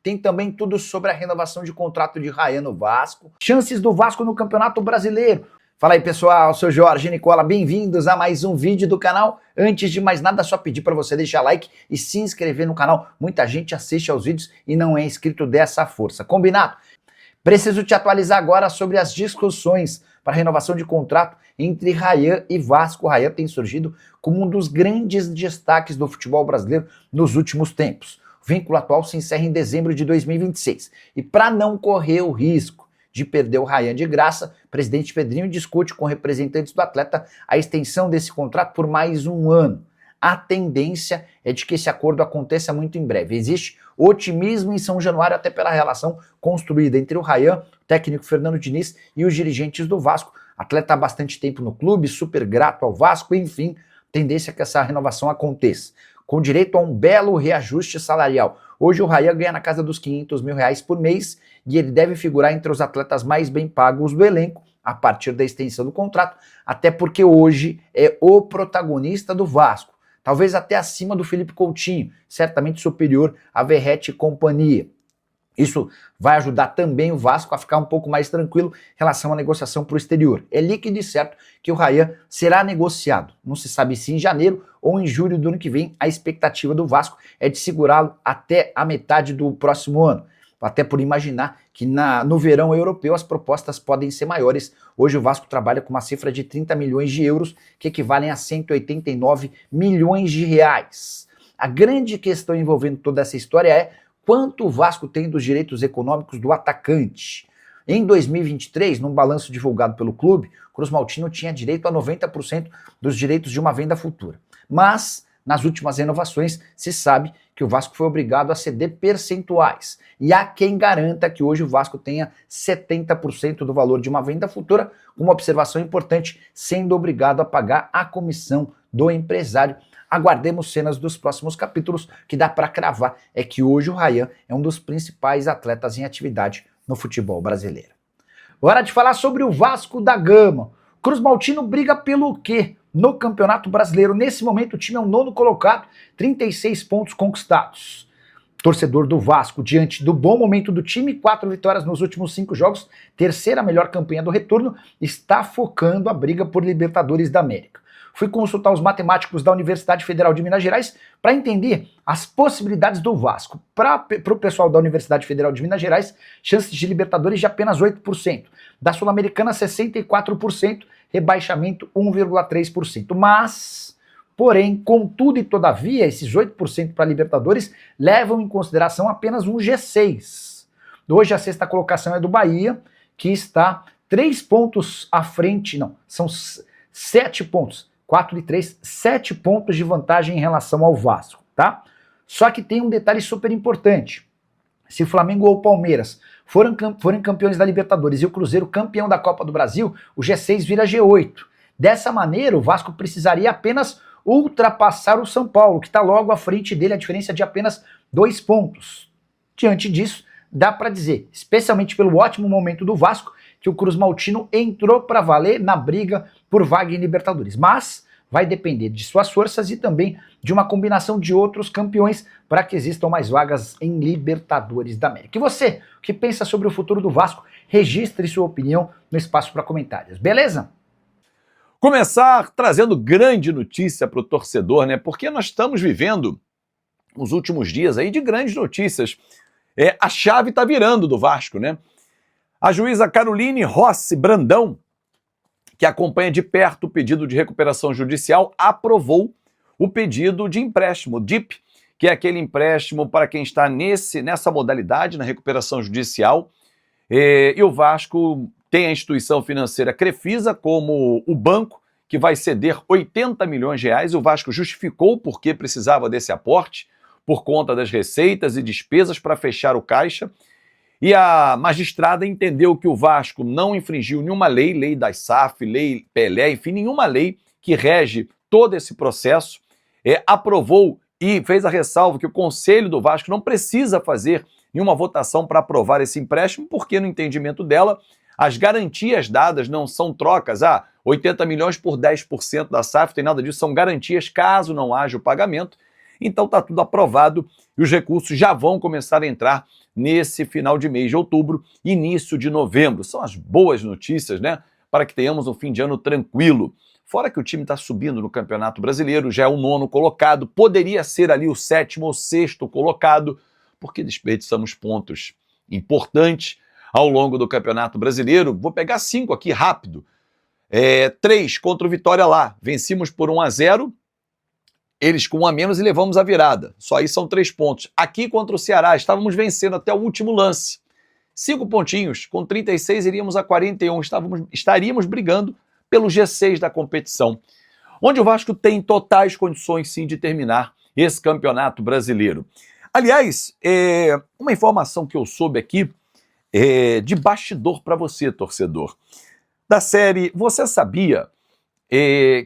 tem também tudo sobre a renovação de contrato de Rayan no Vasco, chances do Vasco no Campeonato Brasileiro. Fala aí pessoal, sou Jorge Nicola, bem-vindos a mais um vídeo do canal. Antes de mais nada, só pedir para você deixar like e se inscrever no canal. Muita gente assiste aos vídeos e não é inscrito, dessa força, combinado? Preciso te atualizar agora sobre as discussões para renovação de contrato entre Rayan e Vasco. O Rayan tem surgido como um dos grandes destaques do futebol brasileiro nos últimos tempos. O vínculo atual se encerra em dezembro de 2026. E para não correr o risco de perder o Rayan de graça, o presidente Pedrinho discute com representantes do atleta a extensão desse contrato por mais um ano. A tendência é de que esse acordo aconteça muito em breve. Existe otimismo em São Januário até pela relação construída entre o Rayan, o técnico Fernando Diniz e os dirigentes do Vasco. Atleta há bastante tempo no clube, super grato ao Vasco, enfim, tendência é que essa renovação aconteça. Com direito a um belo reajuste salarial. Hoje o Rayan ganha na casa dos R$500 mil por mês e ele deve figurar entre os atletas mais bem pagos do elenco a partir da extensão do contrato, até porque hoje é o protagonista do Vasco. Talvez até acima do Felipe Coutinho, certamente superior a Verratti e companhia. Isso vai ajudar também o Vasco a ficar um pouco mais tranquilo em relação à negociação para o exterior. É líquido e certo que o Rayan será negociado. Não se sabe se em janeiro ou em julho do ano que vem. A expectativa do Vasco é de segurá-lo até a metade do próximo ano. Até por imaginar que no verão europeu as propostas podem ser maiores. Hoje o Vasco trabalha com uma cifra de 30 milhões de euros, que equivalem a 189 milhões de reais. A grande questão envolvendo toda essa história é quanto o Vasco tem dos direitos econômicos do atacante. Em 2023, num balanço divulgado pelo clube, Cruz Maltino tinha direito a 90% dos direitos de uma venda futura. Mas nas últimas renovações, se sabe que o Vasco foi obrigado a ceder percentuais. E há quem garanta que hoje o Vasco tenha 70% do valor de uma venda futura, com uma observação importante, sendo obrigado a pagar a comissão do empresário. Aguardemos cenas dos próximos capítulos, que dá para cravar é que hoje o Rayan é um dos principais atletas em atividade no futebol brasileiro. Hora de falar sobre o Vasco da Gama. Cruz Maltino briga pelo quê? No Campeonato Brasileiro, nesse momento o time é o 9º colocado, 36 pontos conquistados. Torcedor do Vasco, diante do bom momento do time, 4 vitórias nos últimos 5 jogos, terceira melhor campanha do retorno, está focando a briga por Libertadores da América. Fui consultar os matemáticos da Universidade Federal de Minas Gerais para entender as possibilidades do Vasco. Para o pessoal da Universidade Federal de Minas Gerais, chances de Libertadores de apenas 8%. Da Sul-Americana, 64%. Rebaixamento 1,3%. Mas, porém, contudo e todavia, esses 8% para Libertadores levam em consideração apenas um G6. Hoje a 6ª colocação é do Bahia, que está 3 pontos à frente, não, são 7 pontos, 4 e 3, 7 pontos de vantagem em relação ao Vasco, tá? Só que tem um detalhe super importante. Se o Flamengo ou o Palmeiras forem campeões da Libertadores e o Cruzeiro campeão da Copa do Brasil, o G6 vira G8. Dessa maneira, o Vasco precisaria apenas ultrapassar o São Paulo, que está logo à frente dele, a diferença de apenas 2 pontos. Diante disso, dá para dizer, especialmente pelo ótimo momento do Vasco, que o Cruz Maltino entrou para valer na briga por vaga em Libertadores. Mas vai depender de suas forças e também de uma combinação de outros campeões para que existam mais vagas em Libertadores da América. E você, o que pensa sobre o futuro do Vasco? Registre sua opinião no espaço para comentários, beleza? Começar trazendo grande notícia para o torcedor, né? Porque nós estamos vivendo os últimos dias aí de grandes notícias. A chave está virando do Vasco, né? A juíza Caroline Rossi Brandão, que acompanha de perto o pedido de recuperação judicial, aprovou o pedido de empréstimo, DIP, que é aquele empréstimo para quem está nessa modalidade, na recuperação judicial. E o Vasco tem a instituição financeira Crefisa como o banco, que vai ceder 80 milhões de reais. O Vasco justificou por que precisava desse aporte, por conta das receitas e despesas para fechar o caixa. E a magistrada entendeu que o Vasco não infringiu nenhuma lei, lei das SAF, lei Pelé, enfim, nenhuma lei que rege todo esse processo. Aprovou e fez a ressalva que o Conselho do Vasco não precisa fazer nenhuma votação para aprovar esse empréstimo, porque no entendimento dela, as garantias dadas não são trocas. 80 milhões por 10% da SAF, tem nada disso, são garantias caso não haja o pagamento. Então está tudo aprovado e os recursos já vão começar a entrar nesse final de mês de outubro, início de novembro. São as boas notícias, né? Para que tenhamos um fim de ano tranquilo. Fora que o time está subindo no Campeonato Brasileiro, já é o 9º colocado, poderia ser ali o 7º ou 6º colocado, porque desperdiçamos pontos importantes ao longo do Campeonato Brasileiro. Vou pegar 5 aqui rápido. 3 contra o Vitória lá, vencemos por 1-0, eles com 1 a menos e levamos a virada. Só aí são 3 pontos. Aqui contra o Ceará, estávamos vencendo até o último lance. 5 pontinhos, com 36 iríamos a 41, estaríamos brigando pelo G6 da competição, onde o Vasco tem totais condições sim de terminar esse Campeonato Brasileiro. Aliás, uma informação que eu soube aqui, de bastidor para você, torcedor, da série, você sabia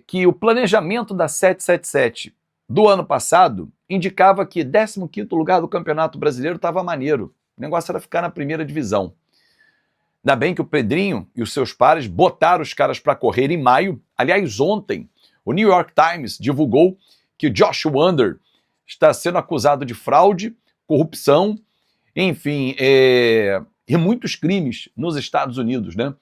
que o planejamento da 777 do ano passado indicava que 15º lugar do Campeonato Brasileiro estava maneiro. O negócio era ficar na primeira divisão. Ainda bem que o Pedrinho e os seus pares botaram os caras para correr em maio. Aliás, ontem, o New York Times divulgou que o Josh Wander está sendo acusado de fraude, corrupção, enfim, e muitos crimes nos Estados Unidos, né?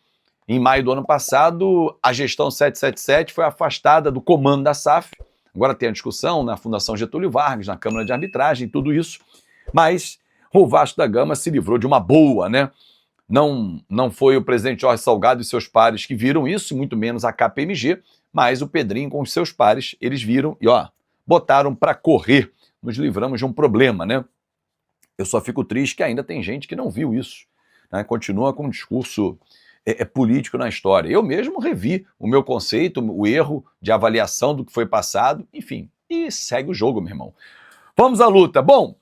Em maio do ano passado, a gestão 777 foi afastada do comando da SAF. Agora tem a discussão na Fundação Getúlio Vargas, na Câmara de Arbitragem, tudo isso. Mas o Vasco da Gama se livrou de uma boa, né? Não foi o presidente Jorge Salgado e seus pares que viram isso, muito menos a KPMG, mas o Pedrinho com os seus pares, eles viram e, botaram para correr. Nos livramos de um problema, né? Eu só fico triste que ainda tem gente que não viu isso, né? Continua com um discurso político na história. Eu mesmo revi o meu conceito, o erro de avaliação do que foi passado, enfim, e segue o jogo, meu irmão. Vamos à luta. Bom,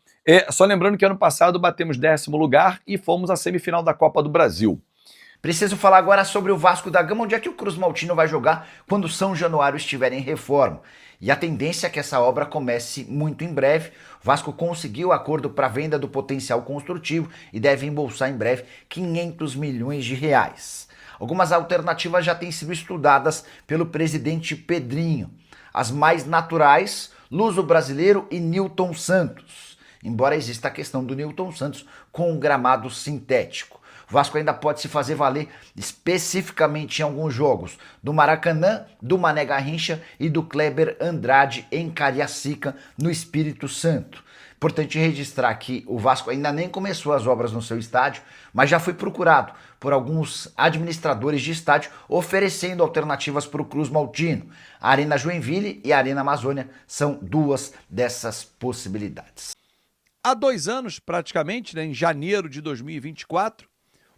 só lembrando que ano passado batemos 10º lugar e fomos à semifinal da Copa do Brasil. Preciso falar agora sobre o Vasco da Gama, onde é que o Cruz Maltino vai jogar quando São Januário estiver em reforma. E a tendência é que essa obra comece muito em breve. O Vasco conseguiu acordo para venda do potencial construtivo e deve embolsar em breve 500 milhões de reais. Algumas alternativas já têm sido estudadas pelo presidente Pedrinho. As mais naturais, Luso Brasileiro e Newton Santos. Embora exista a questão do Newton Santos com um gramado sintético. O Vasco ainda pode se fazer valer especificamente em alguns jogos do Maracanã, do Mané Garrincha e do Kleber Andrade em Cariacica, no Espírito Santo. Importante registrar que o Vasco ainda nem começou as obras no seu estádio, mas já foi procurado por alguns administradores de estádio oferecendo alternativas para o Cruz Maltino. A Arena Joinville e a Arena Amazônia são 2 dessas possibilidades. Há 2 anos, praticamente, né, em janeiro de 2024,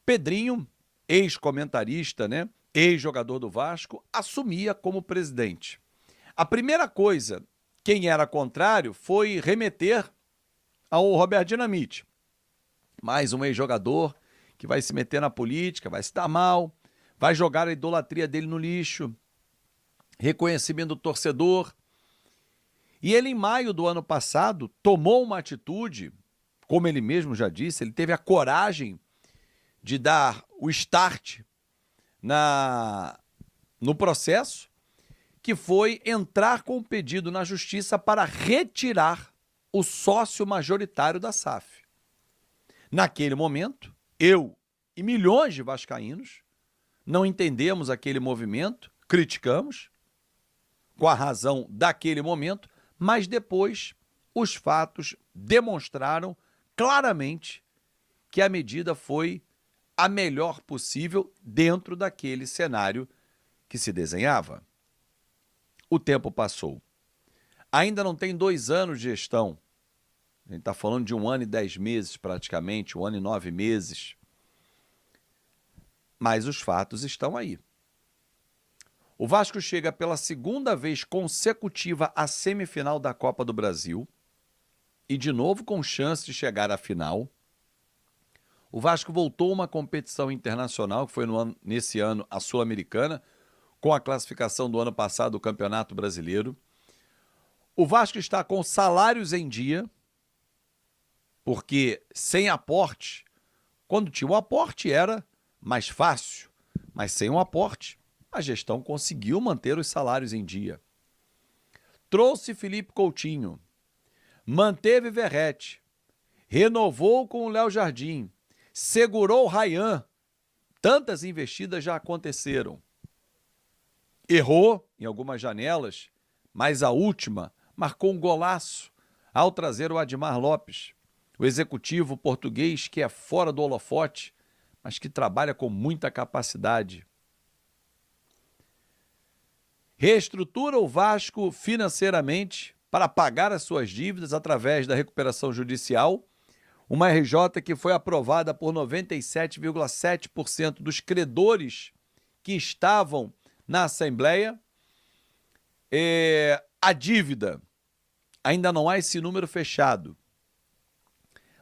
Pedrinho, ex-comentarista, né, ex-jogador do Vasco, assumia como presidente. A primeira coisa, quem era contrário, foi remeter ao Roberto Dinamite. Mais um ex-jogador que vai se meter na política, vai se dar mal, vai jogar a idolatria dele no lixo, reconhecimento do torcedor. E ele, em maio do ano passado, tomou uma atitude, como ele mesmo já disse, ele teve a coragem de dar o start no processo, que foi entrar com um pedido na justiça para retirar o sócio majoritário da SAF. Naquele momento, eu e milhões de vascaínos não entendemos aquele movimento, criticamos, com a razão daquele momento, mas depois os fatos demonstraram claramente que a medida foi a melhor possível dentro daquele cenário que se desenhava. O tempo passou. Ainda não tem 2 anos de gestão. A gente está falando de 1 ano e 10 meses praticamente, 1 ano e 9 meses. Mas os fatos estão aí. O Vasco chega pela 2ª vez consecutiva à semifinal da Copa do Brasil e de novo com chance de chegar à final. O Vasco voltou a uma competição internacional, que foi nesse ano a Sul-Americana, com a classificação do ano passado do Campeonato Brasileiro. O Vasco está com salários em dia, porque sem aporte, quando tinha um aporte era mais fácil, mas sem um aporte, a gestão conseguiu manter os salários em dia. Trouxe Felipe Coutinho, manteve Verratti, renovou com o Léo Jardim, segurou o Ryan. Tantas investidas já aconteceram. Errou em algumas janelas, mas a última marcou um golaço ao trazer o Admar Lopes, o executivo português que é fora do holofote, mas que trabalha com muita capacidade. Reestrutura o Vasco financeiramente para pagar as suas dívidas através da recuperação judicial, uma RJ que foi aprovada por 97,7% dos credores que estavam na Assembleia. A dívida, ainda não há esse número fechado,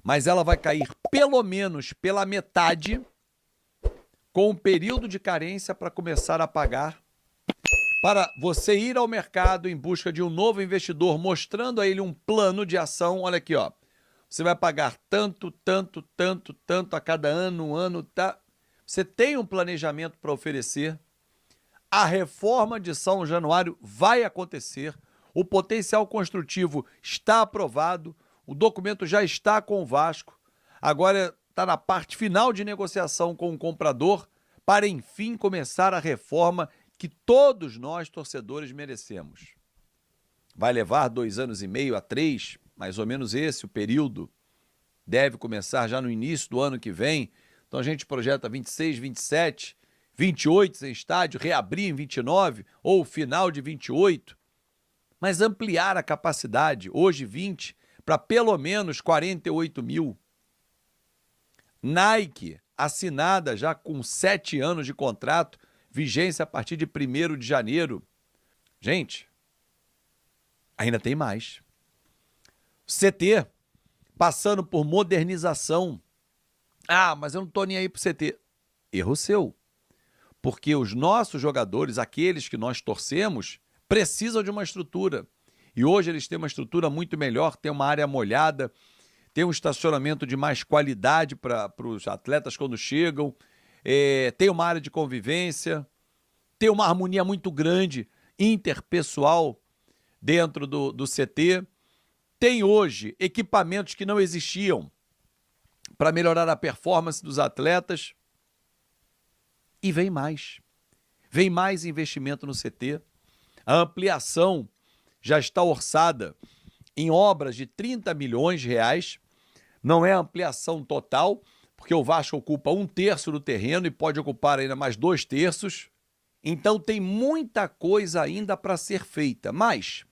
mas ela vai cair pelo menos pela metade, com um período de carência para começar a pagar, para você ir ao mercado em busca de um novo investidor, mostrando a ele um plano de ação. Olha aqui, ó. Você vai pagar tanto, tanto, tanto, tanto a cada ano, um ano, tá? Você tem um planejamento para oferecer. A reforma de São Januário vai acontecer. O potencial construtivo está aprovado. O documento já está com o Vasco. Agora está na parte final de negociação com o comprador para, enfim, começar a reforma que todos nós, torcedores, merecemos. Vai levar 2 anos e meio a 3, mais ou menos esse o período. Deve começar já no início do ano que vem. Então a gente projeta 26, 27, 28 sem estádio, reabrir em 29 ou final de 28. Mas ampliar a capacidade, hoje 20, para pelo menos 48 mil. Nike, assinada já com 7 anos de contrato, vigência a partir de 1º de janeiro. Gente, ainda tem mais. CT, passando por modernização. Ah, mas eu não estou nem aí pro CT. Erro seu. Porque os nossos jogadores, aqueles que nós torcemos, precisam de uma estrutura. E hoje eles têm uma estrutura muito melhor, tem uma área molhada, tem um estacionamento de mais qualidade para os atletas quando chegam, tem uma área de convivência, tem uma harmonia muito grande interpessoal dentro do CT. Tem hoje equipamentos que não existiam para melhorar a performance dos atletas. E vem mais. Vem mais investimento no CT. A ampliação já está orçada em obras de 30 milhões de reais. Não é a ampliação total, porque o Vasco ocupa 1/3 do terreno e pode ocupar ainda mais 2/3. Então tem muita coisa ainda para ser feita. Mas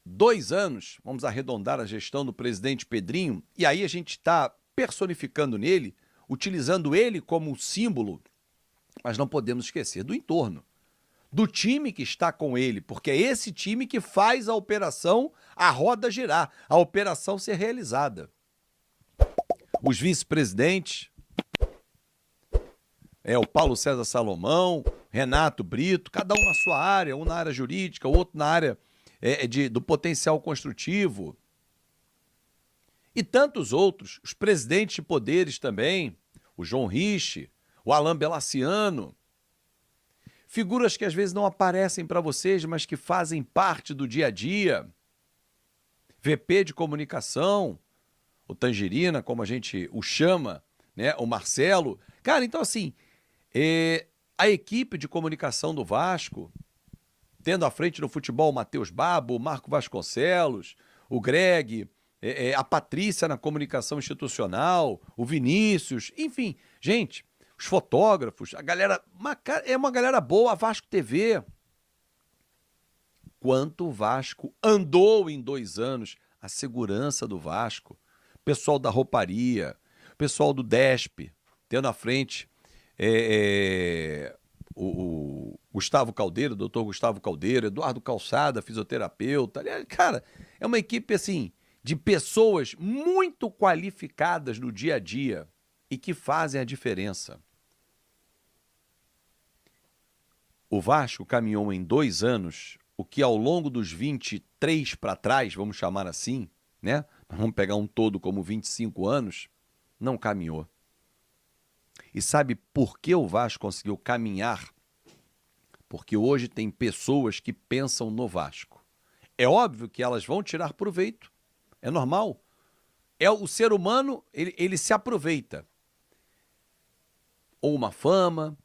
2 anos, vamos arredondar a gestão do presidente Pedrinho, e aí a gente está personificando nele, utilizando ele como um símbolo, mas não podemos esquecer do entorno, do time que está com ele, porque é esse time que faz a operação, a roda girar, a operação ser realizada. Os vice-presidentes, o Paulo César Salomão, Renato Brito, cada um na sua área, um na área jurídica, o outro na área do potencial construtivo. E tantos outros, os presidentes de poderes também, o João Rich, o Alain Belaciano, figuras que às vezes não aparecem para vocês, mas que fazem parte do dia a dia. VP de comunicação, o Tangerina, como a gente o chama, né? O Marcelo. Cara, então assim, a equipe de comunicação do Vasco, tendo à frente no futebol o Matheus Babo, o Marco Vasconcelos, o Greg, a Patrícia na comunicação institucional, o Vinícius, enfim, gente, os fotógrafos, a galera, é uma galera boa, a Vasco TV. Quanto o Vasco andou em 2 anos, a segurança do Vasco, pessoal da rouparia, pessoal do DESP, tendo à frente o Gustavo Caldeira, o doutor Gustavo Caldeira, Eduardo Calçada, fisioterapeuta. Cara, é uma equipe assim de pessoas muito qualificadas no dia a dia e que fazem a diferença. O Vasco caminhou em 2 anos, o que ao longo dos 23 para trás, vamos chamar assim, né? Vamos pegar um todo como 25 anos, não caminhou. E sabe por que o Vasco conseguiu caminhar? Porque hoje tem pessoas que pensam no Vasco. É óbvio que elas vão tirar proveito, é normal. o ser humano, ele se aproveita. Ou uma fama,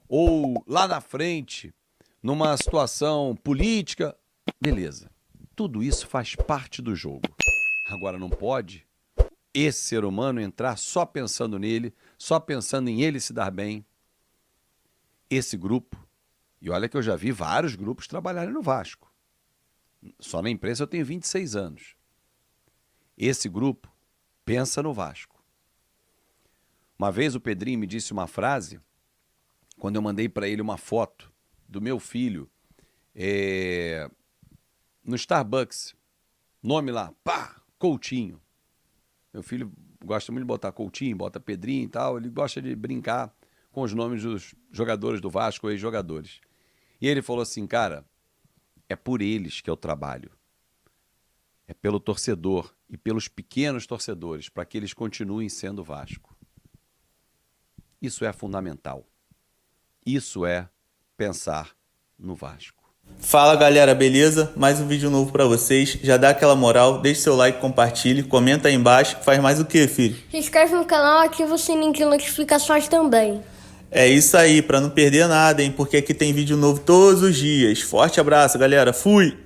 ou lá na frente, numa situação política. Beleza. Tudo isso faz parte do jogo. Agora não pode esse ser humano entrar só pensando nele, só pensando em ele se dar bem. Esse grupo, e olha que eu já vi vários grupos trabalharem no Vasco. Só na imprensa eu tenho 26 anos. Esse grupo pensa no Vasco. Uma vez o Pedrinho me disse uma frase, quando eu mandei para ele uma foto do meu filho no Starbucks. Nome lá, pá, Coutinho. Meu filho gosta muito de botar Coutinho, bota Pedrinho e tal, ele gosta de brincar com os nomes dos jogadores do Vasco, ex-jogadores. E ele falou assim, cara, é por eles que eu trabalho. É pelo torcedor e pelos pequenos torcedores, para que eles continuem sendo Vasco. Isso é fundamental. Isso é pensar no Vasco. Fala galera, beleza? Mais um vídeo novo pra vocês. Já dá aquela moral, deixa seu like, compartilhe, comenta aí embaixo. Faz mais o que, filho? Se inscreve no canal e ativa o sininho de notificações também. É isso aí, pra não perder nada, hein? Porque aqui tem vídeo novo todos os dias. Forte abraço, galera. Fui!